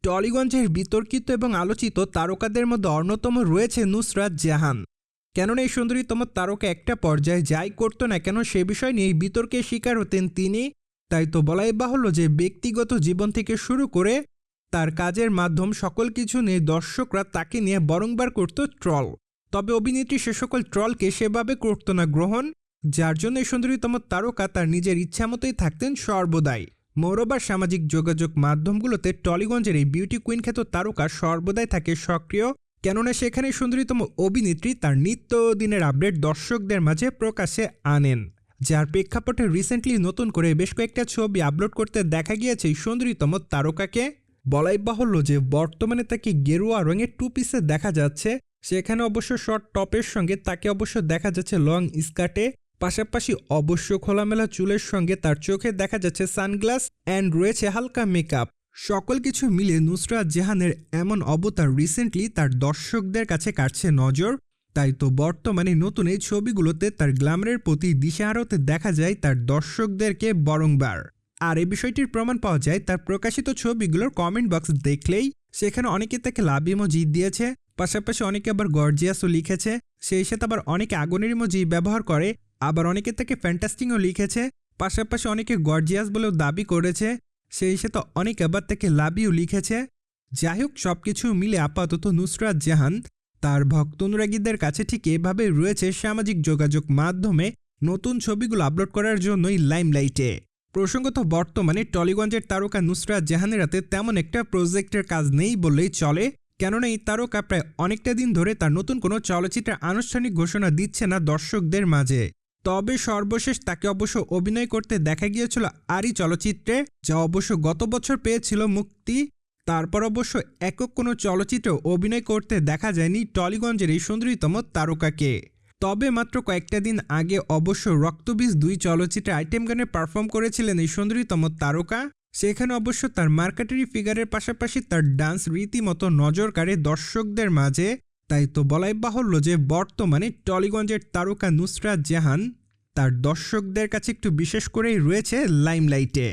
টলিগঞ্জের বিতর্কিত এবং আলোচিত তারকাদের মধ্যে অন্যতম রয়েছে নুসরাত জাহান। কেননা এই সুন্দরীতম তারকা একটা পর্যায়ে যাই করতো না কেন সে বিষয় নিয়ে বিতর্কের শিকার হতেন তিনি। তাই তো বলাই বাহুল্য যে ব্যক্তিগত জীবন থেকে শুরু করে তার কাজের মাধ্যম সকল কিছু নিয়ে দর্শকরা তাকে নিয়ে বারংবার করত ট্রল। তবে অভিনেত্রী সে সকল ট্রলকে সেভাবে করত না গ্রহণ, যার জন্য এই সুন্দরীতম তারকা তার নিজের ইচ্ছামতোই থাকতেন সর্বদাই। মোরবার সামাজিক যোগাযোগ মাধ্যমগুলোতে টলিগঞ্জের এই বিউটি কুইন খ্যাত তারকা সর্বদাই থাকে সক্রিয়, কেননা সেখানে সুন্দরীতম অভিনেত্রী তার নিত্যদিনের আপডেট দর্শকদের মাঝে প্রকাশে আনেন। যার প্রেক্ষাপটে রিসেন্টলি নতুন করে বেশ কয়েকটা ছবি আপলোড করতে দেখা গিয়েছে এই সুন্দরীতম তারকাকে। বলাই বাহুল্য যে বর্তমানে তাকে গেরুয়া রঙের টু পিসে দেখা যাচ্ছে, সেখানে অবশ্য শর্ট টপের সঙ্গে তাকে অবশ্য দেখা যাচ্ছে লং স্কার্টে, পাশাপাশি অবশ্য খোলামেলা চুলের সঙ্গে তার চোখে দেখা যাচ্ছে সানগ্লাস অ্যান্ড রয়েছে হালকা মেকআপ। সকল কিছু মিলে নুসরাত জাহানের এমন অবতার রিসেন্টলি তার দর্শকদের কাছে কাটছে নজর। তাই তো বর্তমানে নতুন এই ছবিগুলোতে তার গ্ল্যামারের প্রতি দিশেহারা হতে দেখা যায় তার দর্শকদেরকে বারংবার। আর এই বিষয়টির প্রমাণ পাওয়া যায় তার প্রকাশিত ছবিগুলোর কমেন্ট বক্স দেখলেই। সেখানে অনেকে তাকে লাভ ইমোজি দিয়েছে, পাশাপাশি অনেকে আবার গর্জিয়াসও লিখেছে, সেই সাথে আবার অনেকে আগুনের ইমোজি ব্যবহার করে, আবার অনেকে তাকে ফ্যান্টাস্টিংও লিখেছে, পাশাপাশি অনেকে গর্জিয়াস বলেও দাবি করেছে, সেই সাথে অনেকে আবার তাকে লাভ ইউ লিখেছে। যাই হোক, সবকিছু মিলে আপাতত নুসরাত জাহান তার ভক্ত অনুরাগীদের কাছে ঠিক এভাবে রয়েছে সামাজিক যোগাযোগ মাধ্যমে নতুন ছবিগুলো আপলোড করার জন্যই লাইমলাইটে। প্রসঙ্গত বর্তমানে টলিগঞ্জের তারকা নুসরাত জাহানের হাতে তেমন একটা প্রজেক্টের কাজ নেই বললেই চলে, কেননা এই তারকা প্রায় অনেকটা দিন ধরে তার নতুন কোনো চলচ্চিত্রের আনুষ্ঠানিক ঘোষণা দিচ্ছে না দর্শকদের মাঝে। তবে সর্বশেষ তাকে অবশ্য অভিনয় করতে দেখা গিয়েছিল আরই চলচ্চিত্রে, যা অবশ্য গত বছর পেয়েছিল মুক্তি। তারপর অবশ্য একক কোনো চলচ্চিত্রে অভিনয় করতে দেখা যায়নি টলিগঞ্জের এই সুন্দরীতম তারকাকে। তবে মাত্র কয়েকটা দিন আগে অবশ্য রক্তবীজ 2 চলচ্চিত্রে আইটেম গানে পারফর্ম করেছিলেন এই সুন্দরীতম তারকা। সেখানে অবশ্য তার মার্কেটারি ফিগারের পাশাপাশি তার ডান্স রীতিমতো নজর কাড়ে দর্শকদের মাঝে। তাই তো বলাই বাহুল্য যে বর্তমানে টলিগঞ্জের তারকা নুসরাত জাহান তার দর্শকদের কাছে একটু বিশেষ করেই রয়েছে লাইমলাইটে।